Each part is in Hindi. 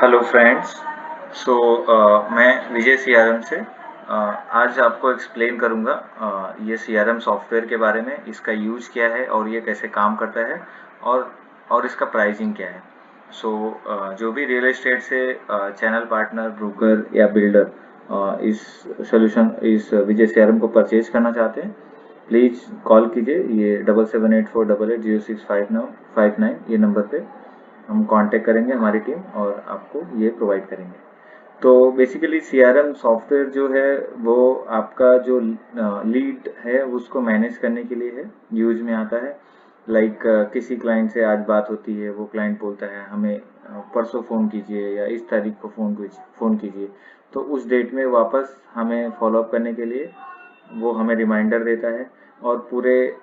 Hello friends. सो मैं विजय सीआरएम से आज आपको एक्सप्लेन करूँगा ये सीआरएम सॉफ्टवेयर के बारे में, इसका यूज़ क्या है और ये कैसे काम करता है और इसका प्राइसिंग क्या है। सो जो भी रियल एस्टेट से चैनल पार्टनर, ब्रोकर या बिल्डर इस इस विजय सीआरएम को परचेज करना चाहते हैं, प्लीज़ कॉल कीजिए ये 7784880659 ये नंबर पे हम कांटेक्ट करेंगे हमारी टीम और आपको ये प्रोवाइड करेंगे। तो बेसिकली सीआरएम सॉफ्टवेयर जो है वो आपका जो लीड है उसको मैनेज करने के लिए है, यूज में आता है। लाइक किसी क्लाइंट से आज बात होती है, वो क्लाइंट बोलता है हमें परसों फ़ोन कीजिए या इस तारीख को फ़ोन कीजिए, तो उस डेट में वापस हमें फॉलोअप करने के लिए वो हमें रिमाइंडर देता है और पूरे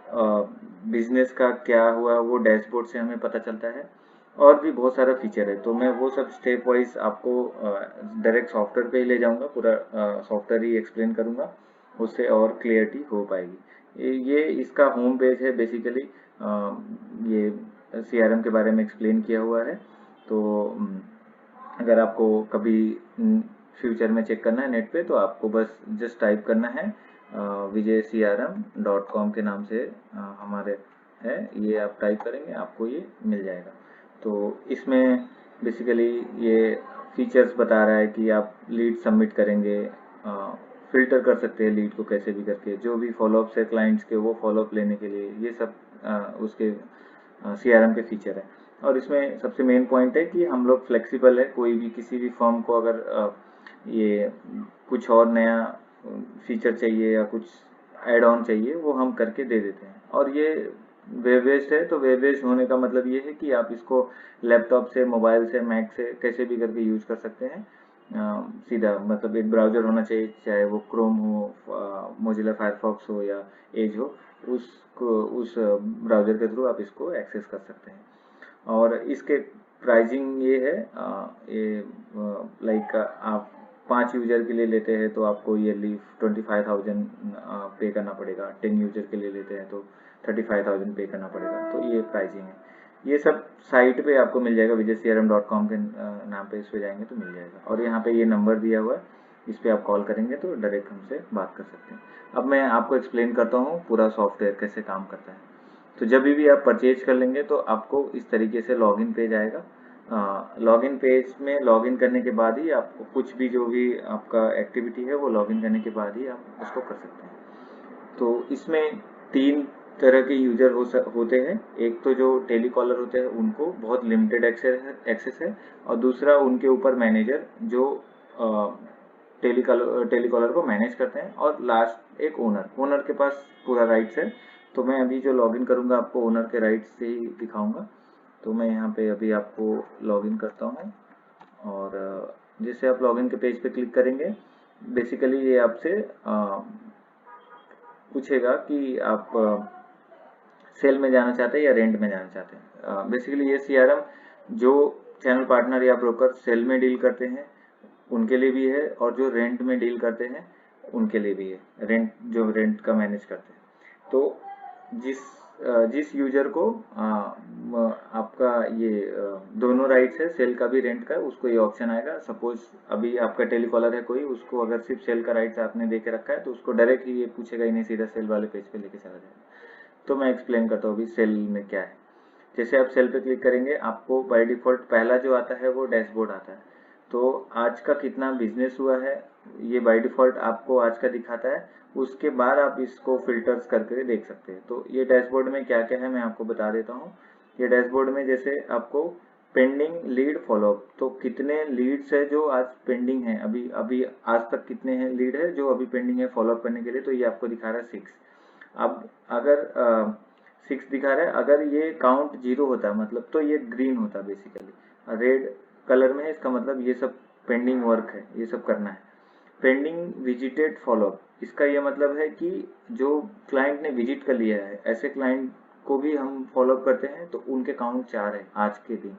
बिजनेस का क्या हुआ वो डैशबोर्ड से हमें पता चलता है। और भी बहुत सारा फीचर है, तो मैं वो सब स्टेप वाइज आपको डायरेक्ट सॉफ्टवेयर पे ही ले जाऊंगा, पूरा सॉफ्टवेयर ही एक्सप्लेन करूंगा, उससे और क्लियरिटी हो पाएगी। ये इसका होम पेज है बेसिकली। ये सीआरएम के बारे में एक्सप्लेन किया हुआ है। तो अगर आपको कभी फ्यूचर में चेक करना है नेट पे, तो आपको बस जस्ट टाइप करना है vijaycrm.com के नाम से हमारे है, ये आप टाइप करेंगे आपको ये मिल जाएगा। तो इसमें बेसिकली ये फीचर्स बता रहा है कि आप लीड सबमिट करेंगे, फिल्टर कर सकते हैं लीड को कैसे भी करके, जो भी फॉलोअप्स है क्लाइंट्स के वो फॉलोअप लेने के लिए, ये सब उसके सीआरएम के फीचर है। और इसमें सबसे मेन पॉइंट है कि हम लोग फ्लेक्सिबल है, कोई भी किसी भी फर्म को अगर ये कुछ और नया फीचर चाहिए या कुछ ऐड ऑन चाहिए वो हम करके दे देते हैं। और ये वेब बेस्ड है, तो वेब बेस्ड होने का मतलब ये है कि आप इसको लैपटॉप से, मोबाइल से, मैक से कैसे भी करके यूज कर सकते हैं। सीधा मतलब एक ब्राउज़र होना चाहिए, चाहे वो क्रोम हो, मोजिला फायरफॉक्स हो या एज हो, उस ब्राउज़र के थ्रू आप इसको एक्सेस कर सकते हैं। और इसके प्राइसिंग ये है, ये लाइक आप 5 यूजर के लिए लेते हैं तो आपको ईयरली 25,000 पे करना पड़ेगा, 10 यूजर के लिए लेते हैं तो 35,000 पे करना पड़ेगा। तो ये प्राइसिंग है। ये सब साइट पे आपको मिल जाएगा, vijaycrm.com के नाम पे इस पे जाएंगे तो मिल जाएगा। और यहाँ पे ये नंबर दिया हुआ है, इस पे आप कॉल करेंगे तो डायरेक्ट हमसे बात कर सकते हैं। अब मैं आपको एक्सप्लेन करता हूँ पूरा सॉफ्टवेयर कैसे काम करता है। तो जब भी आप परचेज कर लेंगे तो आपको इस तरीके से लॉगिन पेज आएगा। लॉगिन पेज में लॉगिन करने के बाद ही आपको कुछ भी जो भी आपका एक्टिविटी है वो लॉगिन करने के बाद ही आप उसको कर सकते हैं। तो इसमें 3 तरह के यूजर होते हैं। एक तो जो टेलीकॉलर होते हैं उनको बहुत लिमिटेड एक्सेस है, और दूसरा उनके ऊपर मैनेजर जो टेलीकॉलर को मैनेज करते हैं, और लास्ट एक ओनर के पास पूरा राइट्स है। तो मैं अभी जो लॉगिन करूंगा आपको ओनर के राइट्स से ही दिखाऊंगा। तो मैं यहाँ पे अभी आपको लॉगिन करता हूँ, और जैसे आप लॉगिन के पेज पे क्लिक करेंगे, बेसिकली ये आपसे पूछेगा कि आप सेल में जाना चाहते हैं या रेंट में जाना चाहते हैं। बेसिकली ये सीआरएम जो चैनल पार्टनर या ब्रोकर सेल में डील करते हैं उनके लिए भी है, और जो रेंट में डील करते हैं उनके लिए भी है, जो रेंट का मैनेज करते हैं। तो जिस जिस यूजर को आपका ये दोनों राइट्स है, सेल का भी रेंट का, उसको ये ऑप्शन आएगा। सपोज अभी आपका टेलीकॉलर है कोई, उसको अगर सिर्फ सेल का राइट्स आपने दे के रखा है तो उसको डायरेक्ट ही ये पूछेगा ही नहीं, सीधा सेल वाले पेज पे लेके चला जाएगा। तो मैं एक्सप्लेन करता हूँ अभी सेल में क्या है। जैसे आप सेल पे क्लिक करेंगे, आपको बाय डिफॉल्ट पहला जो आता है वो डैशबोर्ड आता है। तो आज का कितना बिजनेस हुआ है ये बाय डिफॉल्ट आपको आज का दिखाता है। उसके बाद आप इसको फिल्टर्स करके देख सकते हैं। तो ये डैशबोर्ड में क्या क्या है मैं आपको बता देता हूँ। ये डैशबोर्ड में जैसे आपको पेंडिंग लीड फॉलोअप, तो कितने लीड्स है जो आज पेंडिंग है, अभी अभी आज तक कितने हैं लीड है जो अभी पेंडिंग है फॉलोअप करने के लिए, तो ये आपको दिखा रहा है 6। अब अगर 6 दिखा रहा है, अगर ये काउंट 0 होता मतलब तो ये ग्रीन होता बेसिकली, रेड कलर में है, इसका मतलब ये सब पेंडिंग वर्क है, ये सब करना है। पेंडिंग विजिटेड फॉलोअप, इसका ये मतलब है कि जो क्लाइंट ने विजिट कर लिया है, ऐसे क्लाइंट को भी हम फॉलोअप करते हैं, तो उनके काउंट 4 है आज के दिन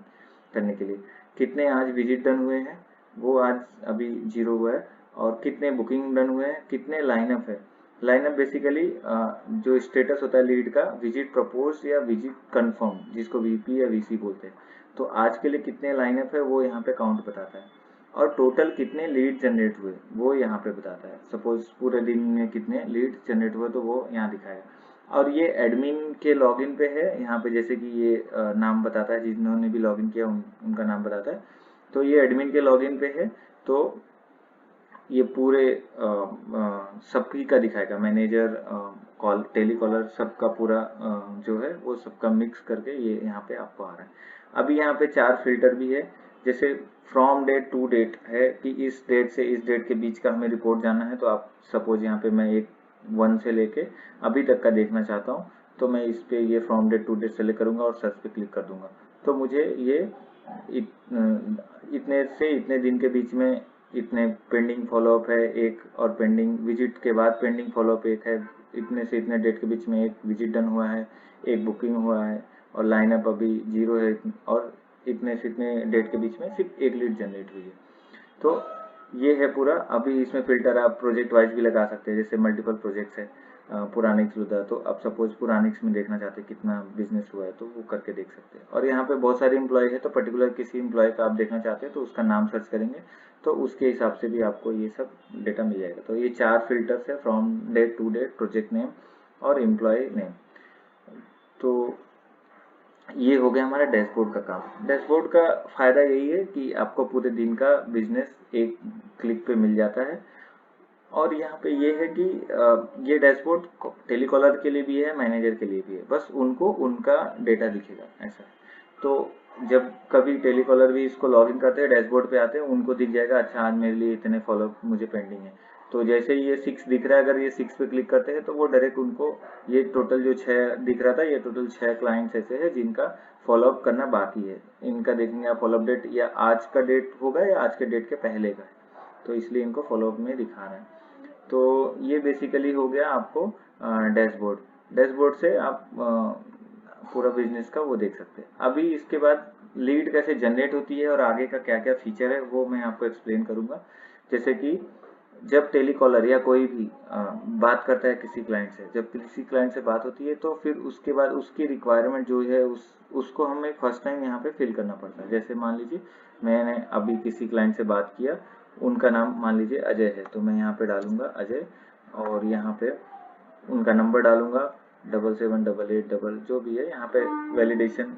करने के लिए। कितने आज विजिट डन हुए हैं वो आज अभी 0 हुआ है, और कितने बुकिंग डन हुए हैं, कितने लाइनअप है, लाइनअप बेसिकली जो स्टेटस होता है लीड का, विजिट प्रपोज या विजिट कंफर्म, जिसको वीपी या वीसी बोलते हैं। तो आज के लिए कितने लाइनअप है वो यहाँ पे काउंट बताता है, और टोटल कितने लीड जनरेट हुए वो यहाँ पे बताता है। सपोज पूरे दिन में कितने लीड जनरेट हुए तो वो यहाँ दिखाएगा। और ये एडमिन के लॉगिन पे है यहाँ पे, जैसे कि ये नाम बताता है, जिन्होंने भी लॉगिन किया उनका नाम बताता है। तो ये एडमिन के लॉगिन पे है, तो ये पूरे सबकी का दिखाएगा, मैनेजर, कॉल, टेलीकॉलर, सबका पूरा जो है वो सबका मिक्स करके ये यहाँ पे आपको आ रहा है। अभी यहाँ पे 4 फिल्टर भी है, जैसे फ्रॉम डेट टू डेट है कि इस डेट से इस डेट के बीच का हमें रिपोर्ट जानना है। तो आप सपोज यहाँ पे मैं एक 1 से लेके अभी तक का देखना चाहता हूँ, तो मैं इस पे ये from date to date select करूंगा और सर्च पे क्लिक कर दूंगा। तो मुझे ये इतने से इतने दिन के बीच में इतने पेंडिंग फॉलोअप है एक, और पेंडिंग विजिट के बाद पेंडिंग फॉलोअप एक है, इतने से इतने डेट के बीच में एक विजिट डन हुआ है, एक बुकिंग हुआ है, और लाइनअप अभी 0 है, और इतने से इतने डेट के बीच में सिर्फ एक लीड जनरेट हुई है। तो ये है पूरा। अभी इसमें फिल्टर आप प्रोजेक्ट वाइज भी लगा सकते हैं, जैसे मल्टीपल प्रोजेक्ट्स है, पुरानिक्स उधर, तो अब सपोज पुरानिक्स में देखना चाहते हैं कितना बिजनेस हुआ है तो वो करके देख सकते हैं। और यहाँ पे बहुत सारे एम्प्लॉय है, तो पर्टिकुलर किसी एम्प्लॉय का आप देखना चाहते हैं तो उसका नाम सर्च करेंगे, तो उसके हिसाब से भी आपको ये सब डेटा मिल जाएगा। तो ये 4 फिल्टर्स है, from date to date, project name और एम्प्लॉय नेम। तो ये हो गया हमारा डैशबोर्ड का काम। डैशबोर्ड का फायदा यही है कि आपको पूरे दिन का बिजनेस एक क्लिक पे मिल जाता है। और यहाँ पे ये है कि ये डैशबोर्ड टेलीकॉलर के लिए भी है, मैनेजर के लिए भी है, बस उनको उनका डेटा दिखेगा ऐसा। तो जब कभी टेलीकॉलर भी इसको लॉगिन करते हैं, डैशबोर्ड पे आते हैं, उनको दिख जाएगा अच्छा आज मेरे लिए इतने फॉलोअप मुझे पेंडिंग है। तो जैसे ही ये 6 दिख रहा है, अगर ये 6 पे क्लिक करते हैं तो वो डायरेक्ट उनको, ये टोटल जो 6 दिख रहा था, ये टोटल 6 क्लाइंट्स ऐसे हैं जिनका फॉलोअप करना बाकी है। इनका देखेंगे आप फॉलोअप डेट, या आज का डेट होगा या आज के डेट के पहले का है, तो इसलिए इनको फॉलोअप में दिखा रहे हैं। तो ये बेसिकली हो गया आपको डैशबोर्ड। डैशबोर्ड से आप पूरा बिजनेस का वो देख सकते हैं। अभी इसके बाद लीड कैसे जनरेट होती है और आगे का क्या क्या फीचर है वो मैं आपको एक्सप्लेन करूंगा। जैसे कि जब टेलीकॉलर या कोई भी बात करता है किसी क्लाइंट से, जब किसी क्लाइंट से बात होती है तो फिर उसके बाद उसकी रिक्वायरमेंट जो है उसको हमें फर्स्ट टाइम यहाँ पे फिल करना पड़ता है। जैसे मान लीजिए मैंने अभी किसी क्लाइंट से बात किया, उनका नाम मान लीजिए अजय है, तो मैं यहाँ पे डालूंगा अजय, और यहाँ पे उनका नंबर डालूंगा 7788 जो भी है। यहाँ पे वैलिडेशन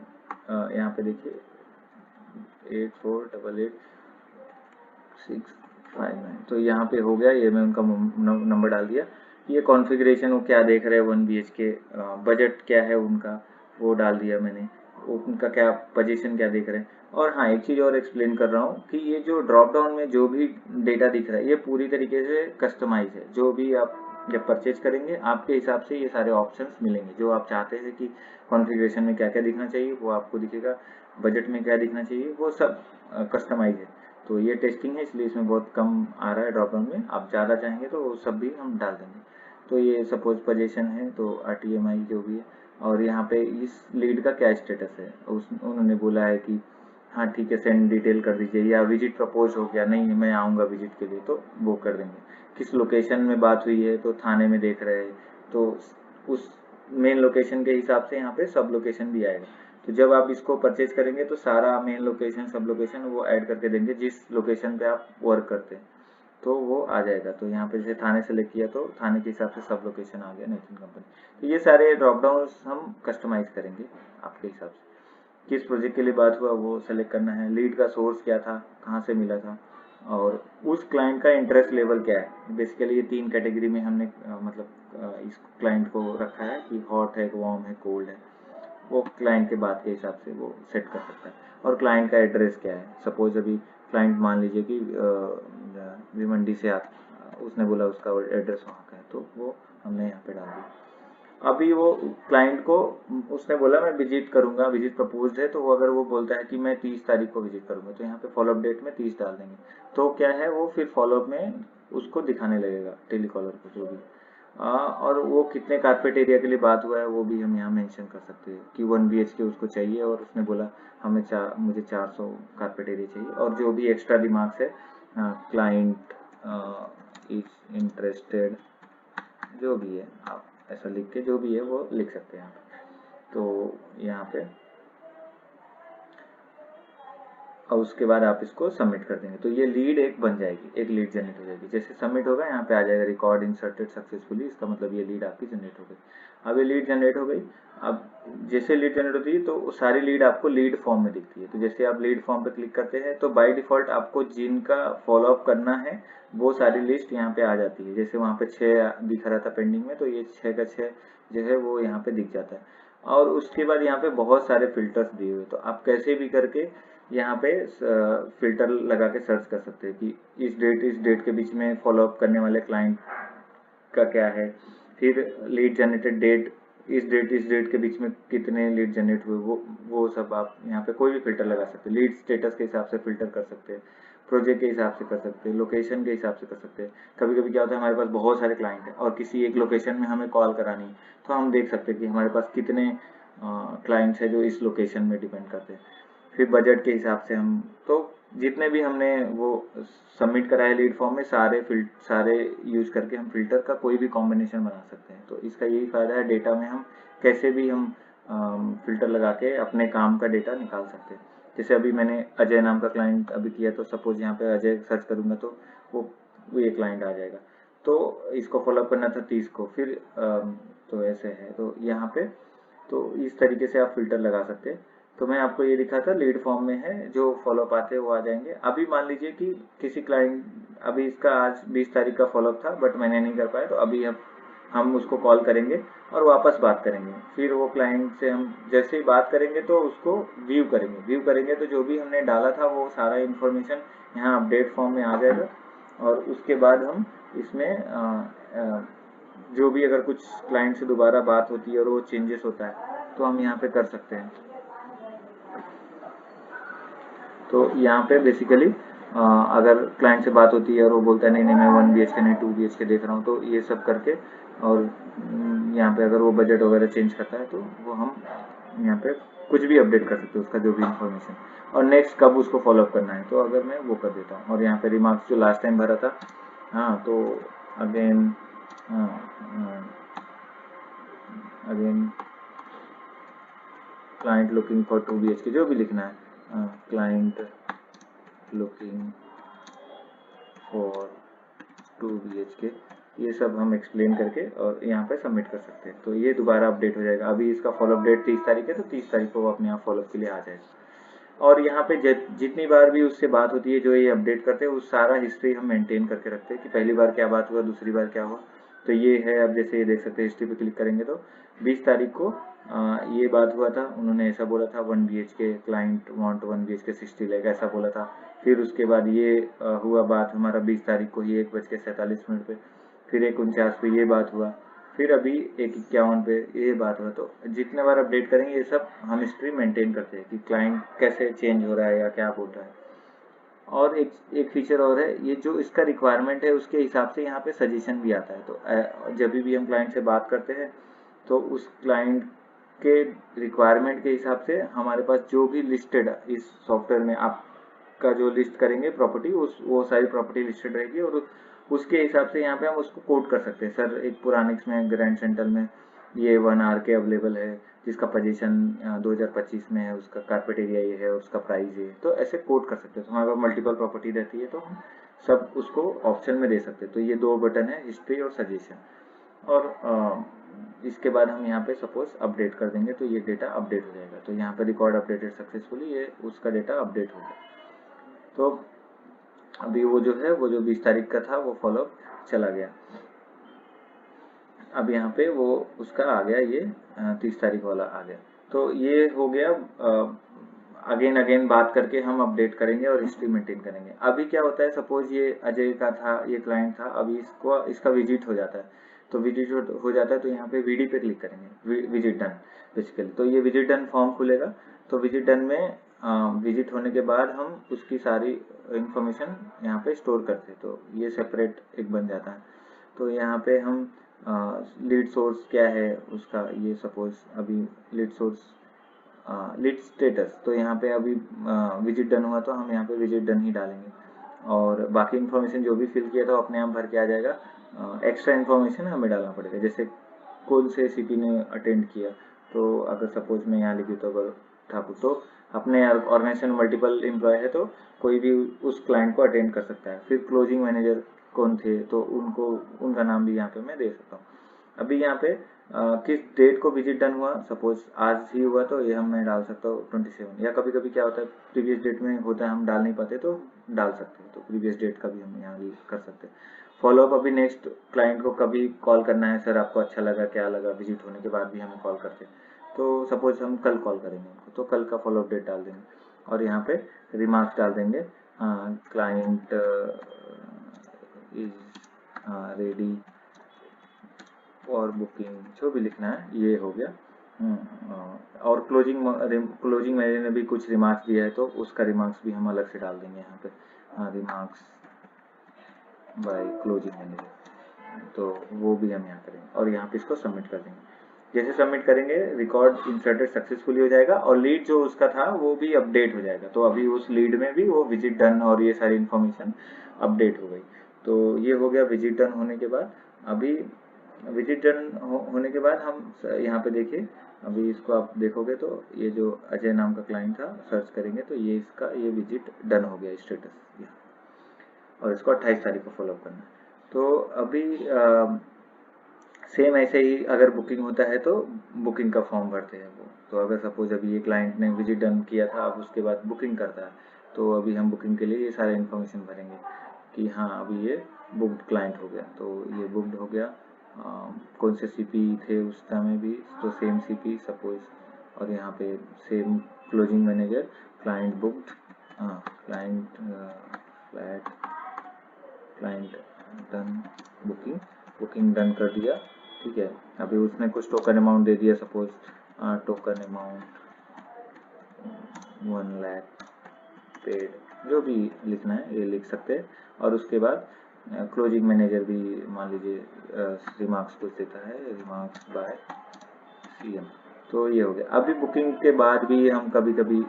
यहाँ पे देखिए 8488 तो यहाँ पे हो गया, ये मैं उनका नंबर डाल दिया। ये कॉन्फ़िगरेशन वो क्या देख रहे हैं 1 BHK, बजट क्या है उनका वो डाल दिया मैंने, उनका क्या पोजीशन क्या देख रहे हैं। और हाँ, एक चीज़ और एक्सप्लेन कर रहा हूँ कि ये जो ड्रॉप डाउन में जो भी डेटा दिख रहा है ये पूरी तरीके से कस्टमाइज है। जो भी आप जब परचेज करेंगे आपके हिसाब से ये सारे ऑप्शंस मिलेंगे, जो आप चाहते हैं कि कॉन्फ़िगरेशन में क्या क्या दिखना चाहिए वो आपको दिखेगा, बजट में क्या दिखना चाहिए वो सब कस्टमाइज है। तो ये टेस्टिंग है इसलिए इसमें बहुत कम आ रहा है ड्रॉप डाउन में, आप ज़्यादा चाहेंगे तो वो सब भी हम डाल देंगे। तो ये सपोज पोजीशन है तो RTMI जो भी है, और यहाँ पे इस लीड का क्या स्टेटस है, उन्होंने बोला है कि हाँ ठीक है सेंड डिटेल कर दीजिए, या विजिट प्रपोज हो गया, नहीं मैं आऊँगा विजिट के लिए तो वो कर देंगे। किस लोकेशन में बात हुई है तो थाने में देख रहे हैं, तो उस मेन लोकेशन के हिसाब से यहाँ पे सब लोकेशन भी आएगा। तो जब आप इसको परचेज करेंगे तो सारा मेन लोकेशन सब लोकेशन वो ऐड करके देंगे जिस लोकेशन पे आप वर्क करते हैं, तो वो आ जाएगा। तो यहाँ पे जैसे थाने सेलेक्ट किया तो थाने के हिसाब से सब लोकेशन आ गया नेटवर्क कंपनी। तो ये सारे ड्रॉप डाउन हम कस्टमाइज करेंगे आपके हिसाब से। किस प्रोजेक्ट के लिए बात हुआ वो सेलेक्ट करना है, लीड का सोर्स क्या था, कहाँ से मिला था, और उस क्लाइंट का इंटरेस्ट लेवल क्या है। बेसिकली ये 3 कैटेगरी में हमने इस क्लाइंट को रखा है कि हॉट है, वार्म है, कोल्ड है। वो क्लाइंट के बात के हिसाब से वो सेट कर सकता है। और क्लाइंट का एड्रेस क्या है, सपोज अभी क्लाइंट मान लीजिए कि भिवंडी से उसने बोला उसका एड्रेस वहाँ का है, तो वो हमने यहाँ पे डाल दिया। अभी वो क्लाइंट को उसने बोला मैं विजिट करूंगा, विजिट प्रपोज्ड है, तो वो अगर वो बोलता है कि मैं 30 तारीख को विजिट करूंगा, तो यहाँ पे फॉलोअप डेट में 30 डाल देंगे। तो क्या है वो फिर फॉलोअप में उसको दिखाने लगेगा टेलीकॉलर को जो भी। और वो कितने कारपेट एरिया के लिए बात हुआ है वो भी हम यहाँ मेंशन कर सकते हैं कि 1 BHK उसको चाहिए, और उसने बोला हमें मुझे 400 कारपेट एरिया चाहिए। और जो भी एक्स्ट्रा रिमार्क्स है, क्लाइंट इज इंटरेस्टेड जो भी है आप ऐसा लिख के जो भी है वो लिख सकते हैं यहाँ पे। तो यहाँ पे और उसके बाद आप इसको सबमिट कर देंगे तो ये लीड एक बन जाएगी, एक लीड जनरेट हो जाएगी। जैसे सबमिट होगा यहाँ पे आ जाएगा रिकॉर्ड इंसर्टेड सक्सेसफुली, इसका मतलब ये लीड आपकी जनरेट हो गई। अब ये लीड जनरेट हो गई। अब जैसे लीड जनरेट होती है तो सारी लीड आपको लीड फॉर्म में दिखती है। तो जैसे आप लीड फॉर्म पे क्लिक करते हैं तो बाय डिफॉल्ट आपको जिनका फॉलोअप करना है वो सारी लिस्ट यहाँ पे आ जाती है। जैसे वहाँ पे 6 दिख रहा था पेंडिंग में, तो ये 6 का 6 जो है वो यहाँ पे दिख जाता है। और उसके बाद यहाँ पे बहुत सारे फिल्टर्स दिए हुए, तो आप कैसे भी करके यहाँ पे फिल्टर लगा के सर्च कर सकते हैं कि इस डेट के बीच में फॉलोअप करने वाले क्लाइंट का क्या है। फिर लीड जनरेटेड डेट, इस डेट के बीच में कितने लीड जनरेट हुए, वो सब आप यहाँ पे कोई भी फिल्टर लगा सकते हैं। लीड स्टेटस के हिसाब से फिल्टर कर सकते हैं, प्रोजेक्ट के हिसाब से कर सकते हैं, लोकेशन के हिसाब से कर सकते हैं। कभी कभी क्या होता है हमारे पास बहुत सारे क्लाइंट हैं और किसी एक लोकेशन में हमें कॉल करानी है, तो हम देख सकते हैं कि हमारे पास कितने क्लाइंट्स हैं जो इस लोकेशन में डिपेंड करते हैं। फिर बजट के हिसाब से हम, तो जितने भी हमने वो सबमिट करा है लीड फॉर्म में सारे यूज करके हम फिल्टर का कोई भी कॉम्बिनेशन बना सकते हैं। तो इसका यही फायदा है, डेटा में हम कैसे भी हम फिल्टर लगा के अपने काम का डेटा निकाल सकते हैं। जैसे अभी मैंने अजय नाम का क्लाइंट अभी किया, तो सपोज यहाँ पे अजय सर्च करूंगा तो वो ये क्लाइंट आ जाएगा। तो इसको फॉलोअप करना था 30 को, फिर तो ऐसे है। तो यहाँ पे तो इस तरीके से आप फिल्टर लगा सकते हैं। तो मैं आपको ये दिखा था लीड फॉर्म में है, जो फॉलोअप आते हैं वो आ जाएंगे। अभी मान लीजिए कि किसी क्लाइंट, अभी इसका आज 20 तारीख का फॉलोअप था बट मैंने नहीं कर पाया, तो अभी हम उसको कॉल करेंगे और वापस बात करेंगे। फिर वो क्लाइंट से हम जैसे ही बात करेंगे तो उसको व्यू करेंगे तो जो भी हमने डाला था वो सारा इन्फॉर्मेशन यहाँ अपडेट फॉर्म में आ जाएगा। और उसके बाद हम इसमें जो भी अगर कुछ क्लाइंट से दोबारा बात होती है और वो चेंजेस होता है तो हम यहाँ पे कर सकते हैं। तो यहाँ पे बेसिकली अगर क्लाइंट से बात होती है और वो बोलता है नहीं नहीं मैं 1 BHK नहीं 2 BHK देख रहा हूँ, तो ये सब करके और यहाँ पे अगर वो बजट वगैरह चेंज करता है तो वो हम यहाँ पे कुछ भी अपडेट कर सकते हैं उसका जो भी इंफॉर्मेशन, और नेक्स्ट कब उसको फॉलोअप करना है तो अगर मैं वो कर देता हूँ। और यहाँ पे रिमार्क्स जो लास्ट टाइम भरा था, हाँ तो again again client looking for 2 BHK जो भी लिखना है, क्लाइंट लुकिंग फॉर 2 BHK, ये सब हम एक्सप्लेन करके और यहाँ पे सबमिट कर सकते हैं। तो ये दोबारा अपडेट हो जाएगा। अभी इसका फॉलोअप डेट 30 तारीख है, तो 30 तारीख को वो अपने आप फॉलोअप के लिए आ जाएगा। और यहाँ पे जितनी बार भी उससे बात होती है जो ये अपडेट करते हैं, उस सारा हिस्ट्री हम मेंटेन करके रखते हैं कि पहली बार क्या बात हुआ, दूसरी बार क्या हुआ। तो ये है, अब जैसे ये देख सकते हैं हिस्ट्री पे क्लिक करेंगे तो 20 तारीख को ये बात हुआ था, उन्होंने ऐसा बोला था 1 BHK client want 1 BHK 60 lakh ऐसा बोला था। फिर उसके बाद ये हुआ बात हमारा 20 तारीख को ही 1:47 पे, फिर 1:49 पे ये बात हुआ, फिर अभी 1:51 पे ये बात हुआ। तो जितने बार अपडेट करेंगे ये सब हम हिस्ट्री मेंटेन करते हैं कि क्लाइंट कैसे चेंज हो रहा है या क्या बोल रहा है। और एक फीचर और है, ये जो इसका रिक्वायरमेंट है उसके हिसाब से यहाँ पे सजेशन भी आता है। तो जब भी हम क्लाइंट से बात करते हैं तो उस क्लाइंट के रिक्वायरमेंट के हिसाब से हमारे पास जो भी लिस्टेड इस सॉफ्टवेयर में आपका जो लिस्ट करेंगे प्रॉपर्टी, उस वो सारी प्रॉपर्टी लिस्टेड रहेगी और उसके हिसाब से यहाँ पे हम उसको कोड कर सकते हैं। सर एक पुरानिक्स में ग्रैंड सेंट्रल में ये 1 RK अवेलेबल है जिसका पोजीशन 2025 में है, उसका कारपेट एरिया ये है और उसका प्राइस ये है। तो ऐसे कोड कर सकते हैं। तो हमारे पास मल्टीपल प्रॉपर्टी रहती है तो हम सब उसको ऑप्शन में दे सकते हैं। तो ये 2 बटन है, हिस्ट्री और सजेशन। और इसके बाद हम यहाँ पे सपोज अपडेट कर देंगे तो ये डेटा अपडेट हो जाएगा। तो यहाँ पे रिकॉर्ड अपडेटेड सक्सेसफुली, ये उसका डेटा अपडेट हो गया। तो अभी वो जो है वो जो 20 तारीख का था वो फॉलोअप चला गया। अब यहाँ पे वो उसका आ गया, ये 30 तारीख वाला आ गया। तो ये हो गया, अगेन अगेन बात करके हम अपडेट करेंगे और हिस्ट्री मेंटेन करेंगे। अभी क्या होता है, सपोज ये अजय का था, ये क्लाइंट था, अभी इसका विजिट हो जाता है। तो विजिट हो जाता है तो यहाँ पे VD पे क्लिक करेंगे, विजिट डन बेसिकली। तो ये विजिट डन फॉर्म खुलेगा। तो विजिट डन में विजिट होने के बाद हम उसकी सारी इंफॉर्मेशन यहाँ पे स्टोर करते हैं। तो ये सेपरेट एक बन जाता है। तो यहाँ पे हम लीड सोर्स क्या है उसका, ये सपोज अभी लीड सोर्स लीड स्टेटस, तो यहाँ पे अभी विजिट डन हुआ तो हम यहाँ पे विजिट डन ही डालेंगे और बाकी इन्फॉर्मेशन जो भी फिल किया था अपने आप भर के आ जाएगा। एक्स्ट्रा इन्फॉर्मेशन हमें डालना पड़ेगा, जैसे कौन से सीपी ने अटेंड किया। तो अगर सपोज मैं यहाँ लिखी तो अगर ठाकुर, तो अपने ऑर्गेनाइजेशन मल्टीपल एम्प्लॉय है तो कोई भी उस क्लाइंट को अटेंड कर सकता है। फिर क्लोजिंग मैनेजर कौन थे तो उनको, उनका नाम भी यहाँ पे मैं दे सकता हूँ। अभी यहाँ पे किस डेट को विजिट डन हुआ, सपोज आज ही हुआ तो ये हम मैं डाल सकता हूँ 27, या कभी कभी क्या होता है प्रीवियस डेट में होता है हम डाल नहीं पाते तो डाल सकते हैं, तो प्रीवियस डेट का भी हम यहाँ कर सकते हैं। फॉलोअप, अभी नेक्स्ट क्लाइंट को कभी कॉल करना है, सर आपको अच्छा लगा क्या लगा, विजिट होने के बाद भी हमें कॉल करते हैं, तो सपोज हम कल कॉल करेंगे उनको, तो कल का फॉलोअप डेट डाल देंगे और यहाँ पे रिमार्क्स डाल देंगे, क्लाइंट इज रेडी और बुकिंग, जो भी लिखना है ये हो गया। और क्लोजिंग मैनेजर ने भी कुछ रिमार्क्स दिया है तो उसका रिमार्क्स भी हम अलग से डाल देंगे यहाँ पे, रिमार्क्स बाय क्लोजिंग मैनेजर, तो वो भी हम यहाँ करेंगे और यहाँ पे इसको सबमिट कर देंगे। जैसे सबमिट करेंगे रिकॉर्ड इंसर्टेड सक्सेसफुली हो जाएगा और लीड जो उसका था वो भी अपडेट हो जाएगा। तो अभी उस लीड में भी वो विजिट डन और ये सारी इन्फॉर्मेशन अपडेट हो गई। तो ये हो गया विजिट डन होने के बाद। अभी विजिट डन होने के बाद हम यहाँ पे देखिए, अभी इसको आप देखोगे तो ये जो अजय नाम का क्लाइंट था, सर्च करेंगे तो ये इसका ये विजिट डन हो गया स्टेटस, और इसको 28 तारीख को फॉलोअप करना है। तो अभी सेम ऐसे ही अगर बुकिंग होता है तो बुकिंग का फॉर्म भरते हैं वो। तो अगर सपोज अभी ये क्लाइंट ने विजिट डन किया था, अब उसके बाद बुकिंग करता है, तो अभी हम बुकिंग के लिए ये सारे इन्फॉर्मेशन भरेंगे कि हाँ अभी ये बुक्ड क्लाइंट हो गया, तो ये बुक्ड हो गया। कौन से सीपी थे उस समय भी, तो सेम सीपी सपोज, और यहाँ पे same closing manager, client booked, client flat, client done, booking done कर दिया, ठीक है। अभी उसने कुछ टोकन अमाउंट दे दिया, suppose token amount 1 lakh paid, जो भी लिखना है ये लिख सकते हैं। और उसके बाद क्लोजिंग मैनेजर भी मान लीजिए रिमार्क्स कुछ देता है, रिमार्क्स बाय सीएम, तो ये हो गया। अभी बुकिंग के बाद भी हम कभी कभी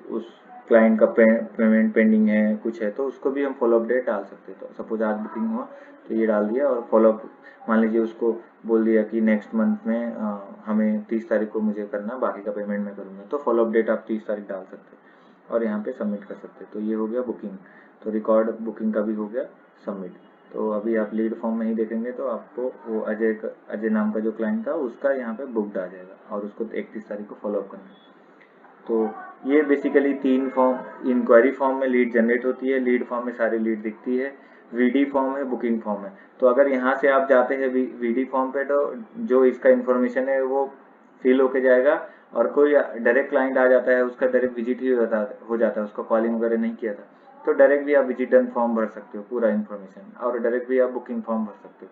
उस क्लाइंट का पेमेंट पेंडिंग है कुछ है तो उसको भी हम फॉलोअप डेट डाल सकते हैं। तो सपोज आज बुकिंग हुआ तो ये डाल दिया, और फॉलोअप मान लीजिए उसको बोल दिया कि नेक्स्ट मंथ में हमें 30 तारीख को मुझे करना, बाकी का पेमेंट मैं करूँगा, तो फॉलोअप डेट आप 30 तारीख डाल सकते हैं और यहाँ पे सबमिट कर सकते हैं। तो ये हो गया बुकिंग, तो रिकॉर्ड बुकिंग का भी हो गया सबमिट। तो अभी आप लीड फॉर्म में ही देखेंगे तो आपको वो अजय नाम का जो क्लाइंट था उसका यहाँ पे बुक्ड आ जाएगा और उसको 31 तारीख को फॉलोअप करना है। तो ये बेसिकली 3 फॉर्म, इंक्वायरी फॉर्म में लीड जनरेट होती है, लीड फॉर्म में सारी लीड दिखती है, वीडी फॉर्म है, बुकिंग फॉर्म है। तो अगर यहाँ से आप जाते हैं वीडी फॉर्म पे तो जो इसका इन्फॉर्मेशन है वो फिल होके जाएगा, और कोई डायरेक्ट क्लाइंट आ जाता है उसका डायरेक्ट विजिट ही हो जाता है, उसका कॉलिंग वगैरह नहीं किया था, तो डायरेक्ट भी आप विजिट डन फॉर्म भर सकते हो पूरा इन्फॉर्मेशन, और डायरेक्ट भी आप बुकिंग फॉर्म भर सकते हो।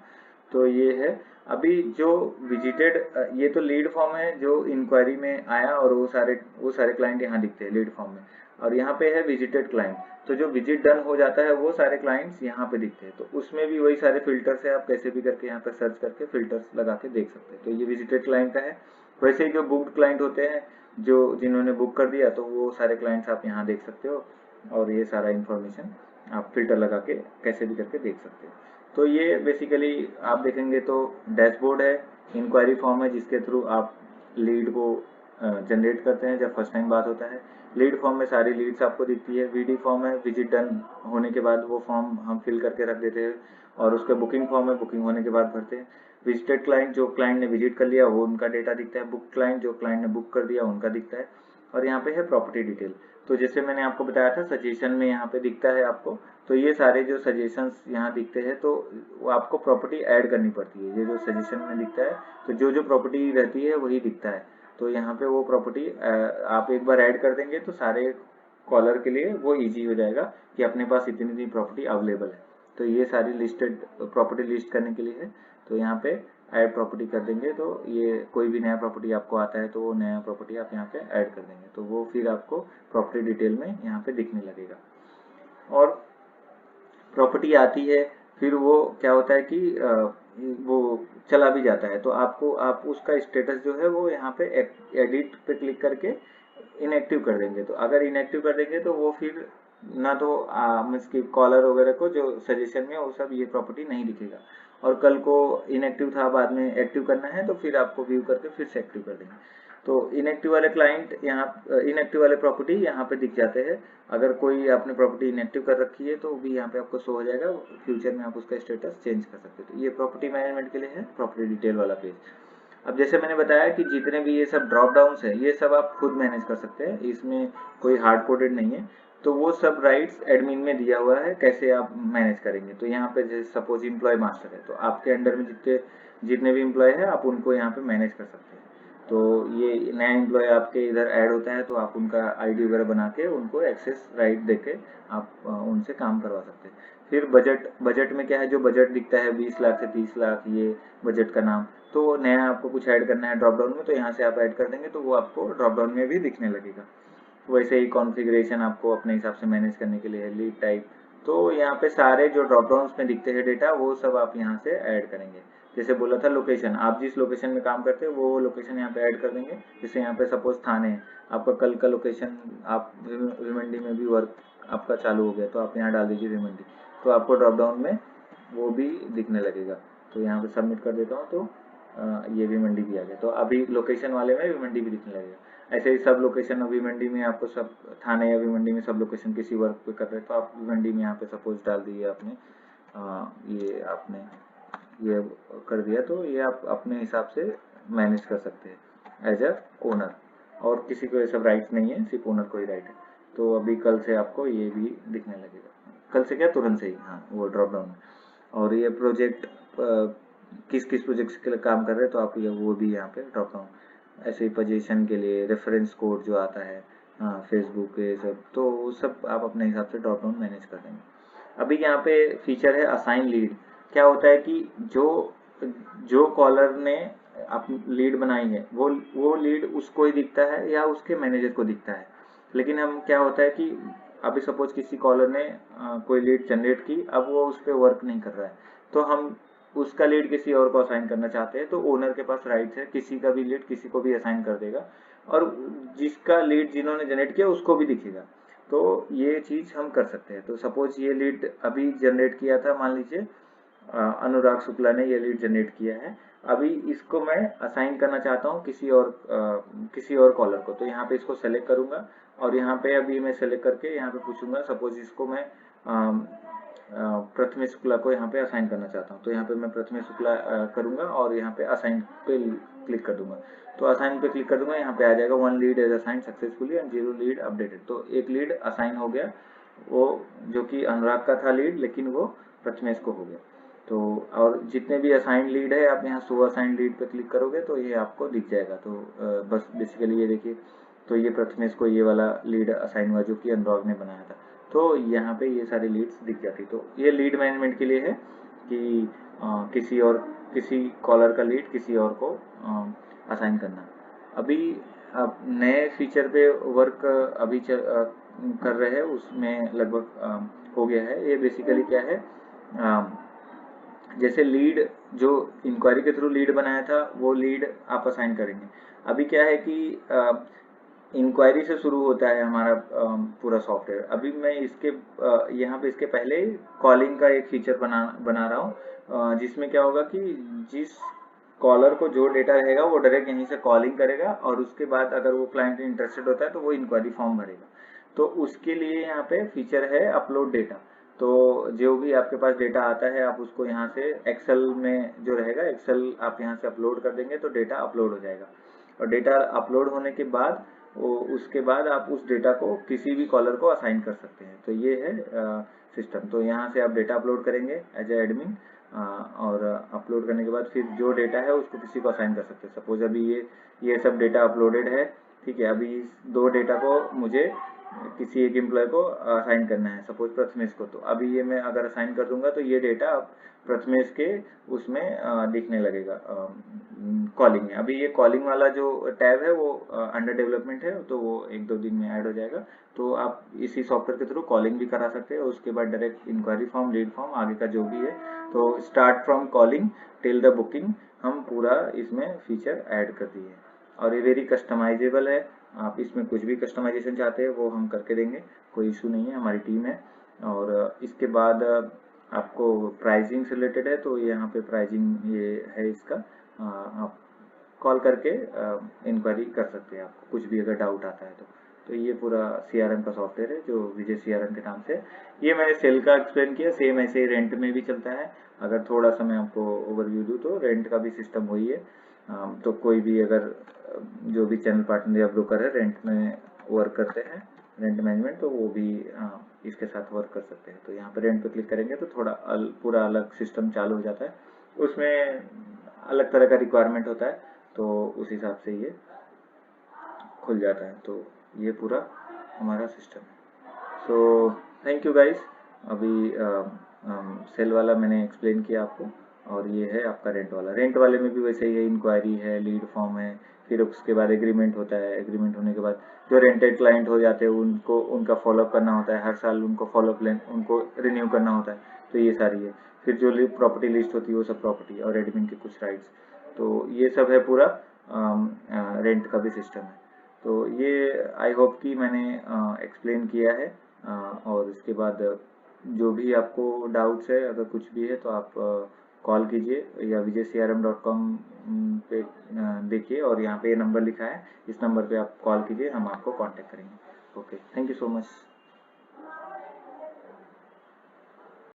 तो ये है। अभी जो विजिटेड, ये तो लीड फॉर्म है जो इंक्वायरी में आया, और वो सारे क्लाइंट यहाँ दिखते हैं लीड फॉर्म में, और यहाँ पे है विजिटेड क्लाइंट, तो जो विजिट डन हो जाता है वो सारे क्लाइंट्स यहाँ पे दिखते हैं। तो उसमें भी वही सारे फिल्टर्स है, आप कैसे भी करके यहाँ पे सर्च करके फिल्टर्स लगा के देख सकते हैं। तो ये विजिटेड क्लाइंट का है। वैसे ही जो बुक्ड क्लाइंट होते हैं, जो जिन्होंने बुक कर दिया, तो वो सारे क्लाइंट्स आप यहाँ देख सकते हो, और ये सारा इन्फॉर्मेशन आप फिल्टर लगा के कैसे भी करके देख सकते हो। तो ये बेसिकली आप देखेंगे तो डैशबोर्ड है, इंक्वायरी फॉर्म है जिसके थ्रू आप लीड को जनरेट करते हैं जब फर्स्ट टाइम बात होता है। लीड फॉर्म में सारी लीड्स आपको दिखती है। वीडी फॉर्म है, विजिट डन होने के बाद वो फॉर्म हम फिल करके रख देते हैं, और उसका बुकिंग फॉर्म है, बुकिंग होने के बाद भरते हैं। विजिटेड क्लाइंट, जो क्लाइंट ने विजिट कर लिया वो उनका डेटा दिखता है। बुक क्लाइंट, जो क्लाइंट ने बुक कर दिया उनका दिखता है। और यहाँ पे है प्रॉपर्टी डिटेल, तो जैसे मैंने आपको बताया था सजेशन में यहाँ पे दिखता है आपको, तो ये सारे जो सजेशंस यहाँ दिखते हैं तो वो आपको प्रॉपर्टी ऐड करनी पड़ती है। ये जो सजेशन में दिखता है तो जो प्रॉपर्टी रहती है वही दिखता है, तो यहाँ पे वो प्रॉपर्टी आप एक बार ऐड कर देंगे तो सारे कॉलर के लिए वो इजी हो जाएगा कि अपने पास इतनी इतनी प्रॉपर्टी अवेलेबल है। तो ये सारी लिस्टेड प्रॉपर्टी लिस्ट करने के लिए है, तो यहाँ पे ऐड प्रॉपर्टी कर देंगे, तो ये कोई भी नया प्रॉपर्टी आपको आता है तो वो नया प्रॉपर्टी आप यहाँ पे ऐड कर देंगे, तो वो फिर आपको प्रॉपर्टी डिटेल में यहाँ पे दिखने लगेगा। और प्रॉपर्टी आती है फिर वो क्या होता है कि वो चला भी जाता है, तो आप उसका स्टेटस जो है वो यहाँ पे एडिट पे क्लिक करके इनएक्टिव कर देंगे। तो अगर इनएक्टिव कर देंगे तो वो फिर ना तो मीन्स की कॉलर वगैरह को जो सजेशन में वो सब ये प्रॉपर्टी नहीं दिखेगा। और कल को इनएक्टिव था, बाद में एक्टिव करना है तो फिर आपको व्यू करके फिर से एक्टिव कर देंगे। तो इनएक्टिव वाले क्लाइंट यहाँ, इनएक्टिव वाले प्रॉपर्टी यहाँ पे दिख जाते हैं। अगर कोई आपने प्रॉपर्टी इनएक्टिव कर रखी है तो भी यहाँ पे आपको शो हो जाएगा, फ्यूचर में आप उसका स्टेटस चेंज कर सकते हो। तो ये प्रॉपर्टी मैनेजमेंट के लिए है प्रॉपर्टी डिटेल वाला पेज। अब जैसे मैंने बताया कि जितने भी ये सब ड्रॉप डाउन्स है ये सब आप खुद मैनेज कर सकते हैं, इसमें कोई हार्ड कोडेड नहीं है। तो वो सब राइट्स एडमिन में दिया हुआ है, कैसे आप मैनेज करेंगे। तो यहाँ पे जैसे सपोज इम्प्लॉय मास्टर है, तो आपके अंडर में जितने भी इम्प्लॉय है आप उनको यहाँ पे मैनेज कर सकते हैं। तो ये नया इम्प्लॉय आपके इधर ऐड होता है तो आप उनका आईडी वगैरह बना के उनको एक्सेस राइट देके आप उनसे काम करवा सकते हैं। फिर बजट में क्या है, जो बजट दिखता है 20 लाख से 30 लाख, ये बजट का नाम। तो नया आपको कुछ ऐड करना है ड्रॉप डाउन में, तो यहाँ से आप ऐड कर देंगे तो वो आपको ड्रॉप डाउन में भी दिखने लगेगा। वैसे ही कॉन्फ़िगरेशन आपको अपने हिसाब से मैनेज करने के लिए है, लीड टाइप। तो यहाँ पे सारे जो ड्रॉप डाउन्स में दिखते हैं डेटा वो सब आप यहाँ से ऐड करेंगे। जैसे बोला था लोकेशन, आप जिस लोकेशन में काम करते हैं वो लोकेशन यहाँ पे ऐड कर देंगे। जैसे यहाँ पे सपोज थाने है, आपका कल का लोकेशन, आप भिवंडी में भी वर्क आपका चालू हो गया तो आप यहाँ डाल दीजिए भिवंडी, तो आपको ड्रॉप डाउन में वो भी दिखने लगेगा। तो यहाँ पे सबमिट कर देता हूँ, तो ये भी मंडी भी आ गया। तो अभी लोकेशन वाले में भी मंडी भी दिखने लगेगा। ऐसे ही सब लोकेशन अभी मंडी में आपको सब थाने या भी मंडी में सब लोकेशन किसी वर्क पे कर रहे हैं तो आप मंडी में यहाँ पे सपोज डाल दिए आपने, ये आपने ये कर दिया, तो ये आप अपने हिसाब से मैनेज कर सकते हैं एज अ ओनर। और किसी को ये सब राइट नहीं है, सिर्फ ओनर को ही राइट है। तो अभी कल से आपको ये भी दिखने लगेगा, कल से क्या तुरंत से ही, हाँ वो ड्रॉप डाउन। और ये प्रोजेक्ट किस किस प्रोजेक्ट के लिए काम कर रहे हैं तो आप ये वो भी यहाँ पे ड्रॉप डाउन। ऐसे ही पोजीशन के लिए रेफरेंस कोड जो आता है, हाँ फेसबुक ये सब, तो वो सब आप अपने हिसाब से ड्रॉप डाउन मैनेज कर देंगे। अभी यहाँ पे फीचर है असाइन लीड। क्या होता है कि जो जो कॉलर ने अपनी लीड बनाई है वो लीड उसको ही दिखता है या उसके मैनेजर को दिखता है। लेकिन हम क्या होता है कि अभी सपोज किसी कॉलर ने कोई लीड जनरेट की, अब वो उस पर वर्क नहीं कर रहा है, तो हम उसका लीड किसी और को असाइन करना चाहते हैं, तो ओनर के पास राइट है किसी का भी लीड किसी को भी असाइन कर देगा, और जिसका लीड जिन्होंने जनरेट किया उसको भी दिखेगा। तो ये चीज हम कर सकते हैं। तो सपोज ये लीड अभी जनरेट किया था, मान लीजिए अनुराग शुक्ला ने ये लीड जनरेट किया है, अभी इसको मैं असाइन करना चाहता हूँ किसी और कॉलर को। तो यहाँ पे इसको सेलेक्ट करूंगा और यहाँ पे अभी मैं सेलेक्ट करके यहाँ पे पूछूंगा, सपोज इसको मैं प्रथमेश शुक्ला को यहाँ पे असाइन करना चाहता हूँ, तो यहाँ पे मैं प्रथमेश शुक्ला करूंगा और यहाँ पे असाइन पे क्लिक कर दूंगा। तो असाइन पे क्लिक कर दूंगा, यहाँ पे आ जाएगा 1 lead is assign successfully and 0 lead updated. तो एक लीड असाइन हो गया, वो जो कि अनुराग का था लीड, लेकिन वो प्रथमेश को हो गया। तो और जितने भी असाइन लीड है आप यहाँ शो असाइन लीड पे क्लिक करोगे तो ये आपको दिख जाएगा। तो बस बेसिकली ये देखिए, तो ये प्रथमेश को ये वाला लीड असाइन हुआ जो कि अनुराग ने बनाया था। तो यहाँ पे ये सारी लीड्स दिख जाती। तो ये लीड मैनेजमेंट के लिए है कि किसी कॉलर का लीड किसी और को असाइन करना। अभी अब नए फीचर पे वर्क अभी कर रहे हैं, उसमें लगभग हो गया है। ये बेसिकली क्या है, जैसे लीड जो इंक्वायरी के थ्रू लीड बनाया था वो लीड आप असाइन करेंगे। अभी क्या है कि इंक्वायरी से शुरू होता है हमारा पूरा सॉफ्टवेयर। अभी मैं इसके यहाँ पे इसके पहले कॉलिंग का एक फीचर बना रहा हूँ, जिसमें क्या होगा कि जिस कॉलर को जो डेटा रहेगा वो डायरेक्ट यहीं से कॉलिंग करेगा और उसके बाद अगर वो क्लाइंट इंटरेस्टेड होता है तो वो इंक्वायरी फॉर्म भरेगा। तो उसके लिए यहाँ पे फीचर है अपलोड डेटा। तो जो भी आपके पास डेटा आता है आप उसको यहाँ से एक्सेल में जो रहेगा, एक्सेल आप यहाँ से अपलोड कर देंगे तो डेटा अपलोड हो जाएगा। और डेटा अपलोड होने के बाद उसके बाद आप उस डेटा को किसी भी कॉलर को असाइन कर सकते हैं। तो ये है सिस्टम। तो यहाँ से आप डेटा अपलोड करेंगे एज ए एडमिन, और अपलोड करने के बाद फिर जो डेटा है उसको किसी को असाइन कर सकते हैं। सपोज अभी ये सब डेटा अपलोडेड है, ठीक है। अभी इस 2 डेटा को मुझे किसी एक एम्प्लॉय को असाइन करना है, सपोज प्रथमेश को। तो अभी ये मैं अगर असाइन कर दूंगा तो ये डेटा अब प्रथमेश के उसमें दिखने लगेगा कॉलिंग में। अभी ये कॉलिंग वाला जो टैब है वो अंडर डेवलपमेंट है, तो वो 1-2 दिन में ऐड हो जाएगा। तो आप इसी सॉफ्टवेयर के थ्रू कॉलिंग भी करा सकते हैं, उसके बाद direct inquiry form, lead form, आगे का जो भी है। तो start from calling till the booking हम पूरा इसमें फीचर ऐड कर दिए और ये वेरी कस्टमाइजेबल है। आप इसमें कुछ भी कस्टमाइजेशन चाहते हैं वो हम करके देंगे, कोई इशू नहीं है, हमारी टीम है। और इसके बाद आपको प्राइसिंग से रिलेटेड है तो यहाँ पे प्राइसिंग ये है इसका, आप कॉल करके इंक्वायरी कर सकते हैं, आपको कुछ भी अगर डाउट आता है तो ये पूरा CRM का सॉफ्टवेयर है जो विजय CRM के नाम से। ये मैंने सेल का एक्सप्लेन किया, सेम ऐसे ही रेंट में भी चलता है। अगर थोड़ा सा मैं आपको ओवरव्यू दूँ तो रेंट का भी सिस्टम वही है। तो कोई भी अगर जो भी चैनल पार्टनर या ब्रोकर है रेंट में वर्क करते हैं, रेंट मैनेजमेंट, तो वो भी इसके साथ वर्क कर सकते हैं। तो यहाँ पे रेंट पे क्लिक करेंगे तो थोड़ा पूरा अलग सिस्टम चालू हो जाता है, उसमें अलग तरह का रिक्वायरमेंट होता है, तो उस हिसाब से ये खुल जाता है। तो ये पूरा हमारा सिस्टम है। So thank you guys. अभी सेल वाला मैंने एक्सप्लेन किया आपको, और ये है आपका रेंट वाला। रेंट वाले में भी वैसे ही है, इंक्वायरी है, लीड फॉर्म है, फिर उसके बाद एग्रीमेंट होता है। एग्रीमेंट होने के बाद जो रेंटेड क्लाइंट हो जाते हैं उनको उनका फॉलोअप करना होता है, हर साल उनको फॉलोअप उनको रिन्यू करना होता है। तो ये सारी है। फिर जो प्रॉपर्टी लिस्ट होती है वो सब प्रॉपर्टी और एडमिन के कुछ राइट्स, तो ये सब है पूरा रेंट का भी सिस्टम है। तो ये आई होप कि मैंने एक्सप्लेन किया है। और इसके बाद जो भी आपको डाउट्स है, अगर कुछ भी है तो आप कॉल कीजिए या vijaycrm.com पे देखिए, और यहाँ पे ये नंबर लिखा है, इस नंबर पे आप कॉल कीजिए, हम आपको कांटेक्ट करेंगे। Okay, thank you so much.